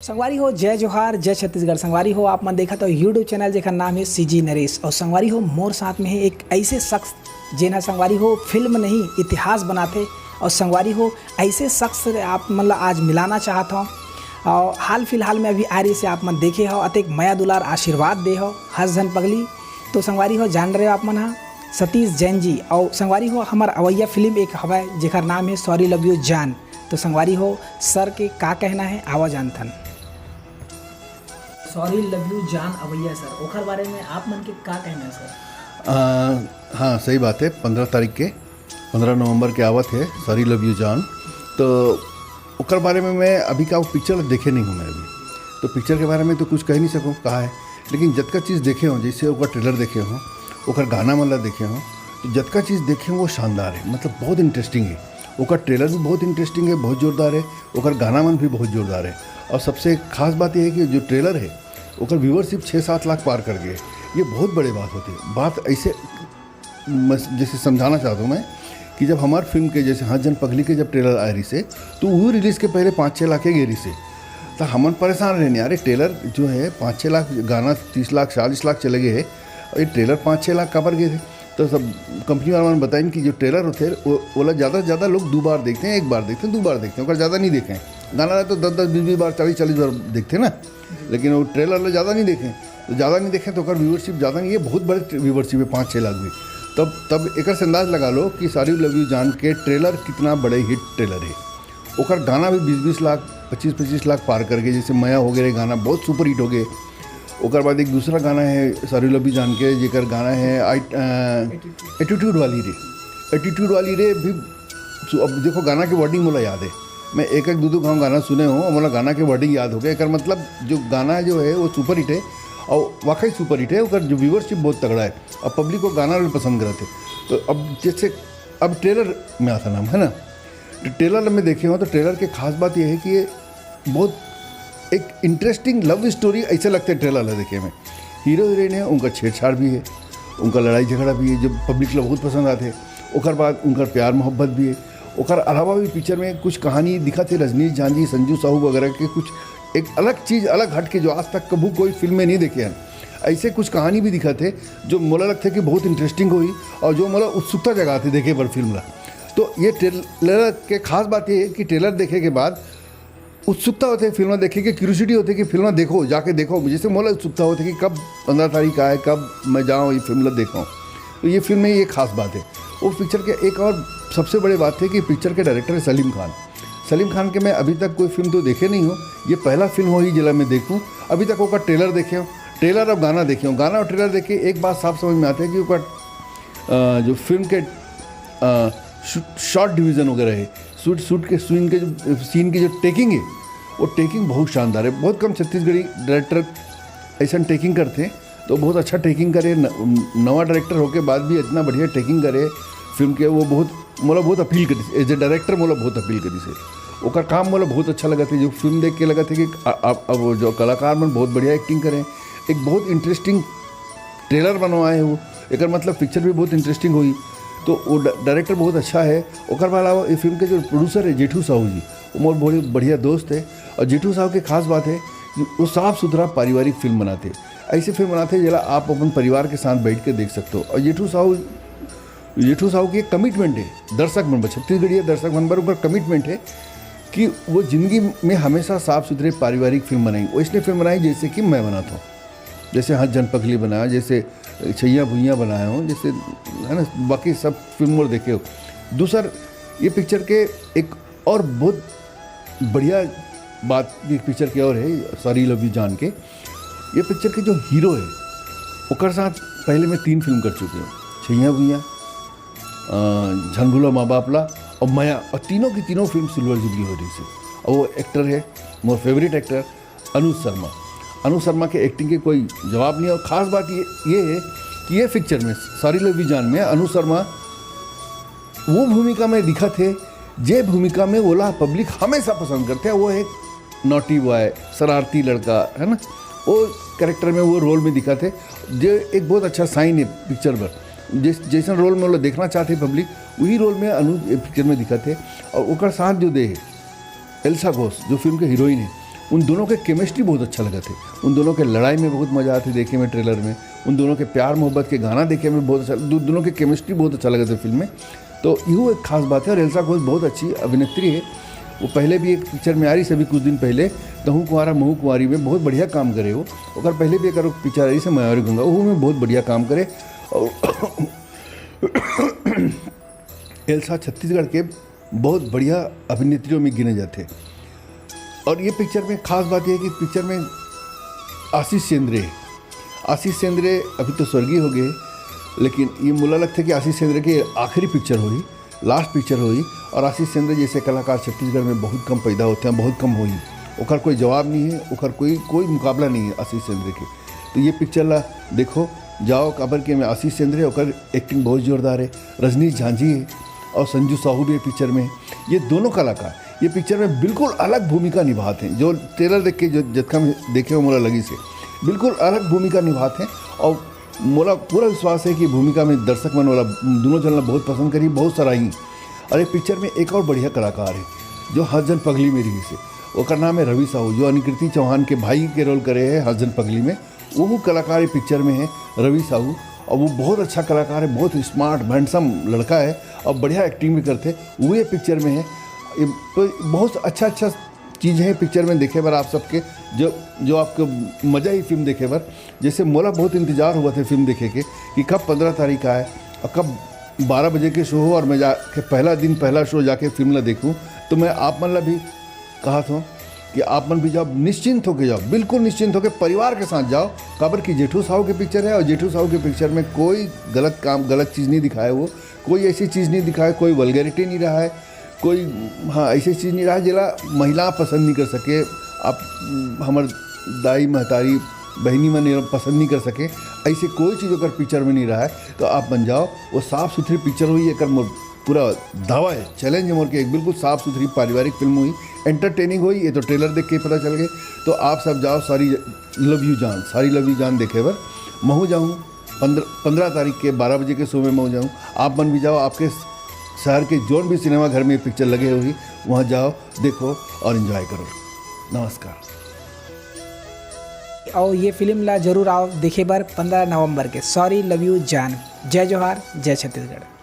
संगवारी हो जय जोहार जय छत्तीसगढ़। संगवारी हो आप मन देखा तो यूट्यूब चैनल जेकर नाम है सीजी नरेश। और संगवारी हो मोर साथ में है एक ऐसे शख्स जेना संगवारी हो फिल्म नहीं इतिहास बनाते। और संगवारी हो ऐसे शख्स से आप मतलब आज मिलाना चाहता हूँ। और हाल फिलहाल में अभी आ रही से आप मन देखे हो अतेक माया दुलार आशीर्वाद दे हो हंस झन पगली। तो संगवारी हो जान रहे हो आप मन सतीश जैन जी। और संगवारी हो हमार अवैया फिल्म एक हवा जेकर नाम है सॉरी लव यू जान। तो संगवारी हो सर के का कहना है आवा जानथन। सॉरी लव यू जान अवैया सर ओखर बारे में आप मन के का कहना है सर? हाँ सही बात है। 15 नवंबर के आवत है सॉरी लव यू जान। तो ओकर बारे में मैं अभी का वो पिक्चर देखे नहीं हूँ मैं अभी, तो पिक्चर के बारे में तो कुछ कह नहीं सकूँ कहा है। लेकिन जतका चीज़ देखे हों, जैसे ओकर ट्रेलर देखे हों, ओकर गाना मतलब देखे हों, तो जतका चीज़ देखे हों वो शानदार है, मतलब बहुत इंटरेस्टिंग है। ओकर ट्रेलर भी बहुत इंटरेस्टिंग है, बहुत ज़ोरदार है। ओकर गाना मन भी बहुत ज़ोरदार है। और सबसे खास बात यह है कि जो ट्रेलर है ओकर व्यूअरशिप 6-7 लाख पार कर गए। ये बहुत बड़ी बात होती है। बात ऐसे जैसे समझाना चाहता हूँ मैं कि जब हमार फिल्म के जैसे हंस झन पगली के जब ट्रेलर आ रही से, तो वो रिलीज़ के पहले 5-6 लाख के गेरी से, तो हमन परेशान रहने अरे ट्रेलर जो है 5-6 लाख, गाना 30 लाख 40 लाख चले गए है और ये ट्रेलर 5-6 लाख कबर गए थे। तो सब कंपनी वाले ने बताया कि जो ट्रेलर होते हैं वो ज़्यादा से ज़्यादा लोग 2 बार देखते हैं, 1 बार देखते हैं, 2 बार देखते हैं, और ज़्यादा नहीं देखें। गाना तो 10-10, 20-20 बार, 40-40 बार देखते हैं ना, लेकिन वो ट्रेलर ज़्यादा नहीं देखें। तो ज़्यादा नहीं देखें तो अगर व्यूअरशिप ज़्यादा नहीं, ये बहुत बड़े व्यूअरशिप है 5-6 लाख भी। तब एक से अंदाज लगा लो कि सॉरी लव यू जान के ट्रेलर कितना बड़े हिट ट्रेलर है। ओकर गाना भी 20-20 लाख 25-25 लाख पार कर गए। जैसे माया हो गए गाना बहुत सुपर हिट हो गए। ओकर बाद एक दूसरा गाना है सॉरी लव यू जान के जेकर गाना है एटीट्यूड वाली रे भी। अब देखो गाना के वर्डिंग मोला याद है, मैं एक 2 गाँव गाना सुने हूँ और मोला गाना के वर्डिंग याद हो गया। एक मतलब जो गाना जो है वो सुपर हिट है और वाकई सुपर हिट है। और जो व्यूअरशिप बहुत तगड़ा है और पब्लिक को गाना भी पसंद करते। तो अब जैसे अब ट्रेलर में आता नाम है ना, तो ट्रेलर में देखे हो तो ट्रेलर के खास बात यह है कि ये बहुत एक इंटरेस्टिंग लव स्टोरी ऐसे लगते हैं ट्रेलर देखे में। हीरो हीरोइन है, उनका छेड़छाड़ भी है, उनका लड़ाई झगड़ा भी है जो पब्लिक लोग बहुत पसंद आते हैं। ओकर बाद उनका प्यार मोहब्बत भी है। ओकर अलावा भी पिक्चर में कुछ कहानी दिखाते रजनीश झांझी, संजू साहू वगैरह के कुछ एक अलग चीज़ अलग हट के जो आज तक कभी कोई फिल्म में नहीं देखे हैं। ऐसे कुछ कहानी भी दिखाते जो मोला लगता है कि बहुत इंटरेस्टिंग हुई और जो मोला उत्सुकता जगाते देखे पर फिल्म ला। तो ये ट्रेलर के खास बात ये है कि ट्रेलर देखे के बाद उत्सुकता होती है फिल्म देखे की, क्यूरियोसिटी होती है कि फिल्म देखो, जाके देखो। जैसे मोला उत्सुकता होती है कि कब 15 तारीख आए, कब मैं जाऊँ ये फिल्म देखूँ। तो ये फिल्म में ये खास बात है। वो पिक्चर के एक और सबसे बड़ी बात है कि पिक्चर के डायरेक्टर है सलीम खान के मैं अभी तक कोई फिल्म तो देखे नहीं हूँ। ये पहला फिल्म हो ही जिला में देखूँ। अभी तक वो का ट्रेलर देखे हो, ट्रेलर और गाना देखे हो। गाना और ट्रेलर देखे एक बात साफ समझ में आती है कि वो जो फिल्म के शॉर्ट डिवीज़न वगैरह है, शूट के सीन की जो टेकिंग है, वो टेकिंग बहुत शानदार है। बहुत कम छत्तीसगढ़ी डायरेक्टर ऐसा टेकिंग करते हैं, तो बहुत अच्छा टेकिंग करे। नवा डायरेक्टर होके बाद भी इतना बढ़िया टेकिंग करे फिल्म के, वो बहुत अपील करी एज ए डायरेक्टर, बहुत अपील करी से। ओकर काम बहुत अच्छा लगा था। जो फिल्म देख के लगा था कि अब जो कलाकार मन बहुत बढ़िया एक्टिंग करें। एक बहुत इंटरेस्टिंग ट्रेलर बनवाए वो, एक मतलब पिक्चर भी बहुत इंटरेस्टिंग हुई। तो वो डायरेक्टर बहुत अच्छा है। ओकर अलावा ये फिल्म के जो प्रोड्यूसर है जेठू साहू जी, वो मोर बहुत बढ़िया दोस्त है। और जेठू साहू की खास बात है कि वो साफ़ सुथरा पारिवारिक फिल्म बनाते, ऐसी फिल्म बनाते जला आप अपन परिवार के साथ बैठ के देख सकते हो। और जेठू साहू की एक कमिटमेंट है दर्शक मन पर, छत्तीसगढ़ी दर्शक मन पर ऊपर कमिटमेंट है कि वो ज़िंदगी में हमेशा साफ़ सुथरे पारिवारिक फिल्म बनाई। वो इसलिए फिल्म बनाई जैसे कि मैं बनाता हूँ, जैसे हंस झन पगली बनाया, जैसे छैया भुइयाँ बनाया हूँ, जैसे है ना, बाकी सब फिल्म और देखे हो। दूसरा ये पिक्चर के एक और बहुत बढ़िया बात ये पिक्चर की और है सॉरी लव यू जान के, ये पिक्चर के जो हीरो है ओकर साथ पहले मैं 3 फिल्म कर चुके हूँ, छैया भुइयाँ, झन भूला माँ बाप ला और माया। और तीनों की तीनों फिल्म सिल्वर जुबली हो रही थी। और वो एक्टर है मोर फेवरेट एक्टर अनु शर्मा के एक्टिंग के कोई जवाब नहीं है। और ख़ास बात ये है कि ये पिक्चर में सॉरी लव यू जान में अनु शर्मा वो भूमिका में दिखा थे जे भूमिका में ओला पब्लिक हमेशा पसंद करते हैं। वो एक नॉटी बॉय, शरारती लड़का है ना, वो कैरेक्टर में वो रोल में दिखा थे, जो एक बहुत अच्छा साइन है पिक्चर पर। जैसा रोल में वो देखना चाहते पब्लिक, वही रोल में पिक्चर में दिखा थे। और ओकर साथ जो दे एल्सा घोष जो फिल्म के हीरोइन है, उन दोनों के केमिस्ट्री बहुत अच्छा लगा थे। उन दोनों के लड़ाई में बहुत मज़ा आती देखे में ट्रेलर में। उन दोनों के प्यार मोहब्बत के गाना देखे में बहुत अच्छा, दोनों के केमिस्ट्री बहुत अच्छा लगा था फिल्म में। तो यूँ एक खास बात है। और एल्सा घोष बहुत अच्छी अभिनेत्री है। वो पहले भी एक पिक्चर में आ रही सभी कुछ दिन पहले, कहूँ कुंवारा महू कुंवारी में बहुत बढ़िया काम करे वो। और पहले भी एक पिक्चर आ रही से मयूरी गंगा, वो में बहुत बढ़िया काम करे। और एल्सा छत्तीसगढ़ के बहुत बढ़िया अभिनेत्रियों में गिने जाते। और ये पिक्चर में खास बात यह है कि पिक्चर में आशीष चंद्रे अभी तो स्वर्गीय हो गए, लेकिन ये मुला लगता है कि आशीष चंद्रे की आखिरी पिक्चर हुई, लास्ट पिक्चर हुई। और आशीष चंद्र जैसे कलाकार छत्तीसगढ़ में बहुत कम पैदा होते हैं, बहुत कम हुई। ओकर कोई जवाब नहीं है, ओकर कोई मुकाबला नहीं है आशीष चंद्र के। तो ये पिक्चर ला देखो जाओ, काबर के में आशीष चंद्र है, ओकर एक्टिंग बहुत जोरदार है। रजनीश झांझी है और संजू साहू भी पिक्चर में। ये दोनों कलाकार ये पिक्चर में बिल्कुल अलग भूमिका निभाते हैं। जो ट्रेलर देख के जो जत्था में देखे हो मोला लगी से बिल्कुल अलग भूमिका निभाते हैं। और मोला पूरा विश्वास है कि भूमिका में दर्शक मन वाला दोनों जनला बहुत पसंद करी, बहुत सराही। और एक पिक्चर में एक और बढ़िया कलाकार है जो हसजन पगली में रही से, उसका नाम है रवि साहू, जो अनिकृति चौहान के भाई के रोल करे हैं हसजन पगली में। वो कलाकार ये पिक्चर में है रवि साहू। और वो बहुत अच्छा कलाकार है, बहुत स्मार्ट हैंडसम लड़का है और बढ़िया एक्टिंग भी करते। वो ये पिक्चर में है। तो बहुत अच्छा चीज़ है पिक्चर में देखे बार आप सबके, जो आपको मज़ा ही फिल्म देखे बार। जैसे मोला बहुत इंतज़ार हुआ था फिल्म देखे के कि कब 15 तारीख का है और कब 12 बजे के शो हो और मैं जाके पहला शो जाके फिल्म ला देखूं। तो मैं आप मन ला भी कहा था कि आप मन भी जाओ, निश्चिंत होके जाओ, बिल्कुल निश्चिंत होके परिवार के साथ जाओ। काबर की जेठू साहू के पिक्चर है और जेठू साहू के पिक्चर में कोई गलत चीज़ नहीं दिखाया। वो कोई ऐसी चीज़ नहीं दिखाया, कोई वल्गैरिटी नहीं रहा है, कोई ऐसी चीज़ नहीं रहा जिला महिला पसंद नहीं कर सके। आप हमार दाई महतारी बहनी मन पसंद नहीं कर सके, ऐसे कोई चीज़ अगर पिक्चर में नहीं रहा है। तो आप बन जाओ, वो साफ़ सुथरी पिक्चर हुई। एक पूरा दावा है, चैलेंज है मोर के, एक बिल्कुल साफ़ सुथरी पारिवारिक फिल्म हुई, एंटरटेनिंग हुई। ये तो ट्रेलर देख के पता चल गए। तो आप सब जाओ, सारी लव यू जान देखे बर। महू जाऊँ 15 तारीख के 12 बजे के शो में महू जाऊँ। आप मन भी जाओ, आपके शहर के जोन भी सिनेमा घर में पिक्चर लगे हुई, वहाँ जाओ, देखो और एंजॉय करो। नमस्कार। और ये फिल्म ला जरूर आओ देखे बार 15 नवंबर के। सॉरी लव यू जान। जय जोहार, जय छत्तीसगढ़।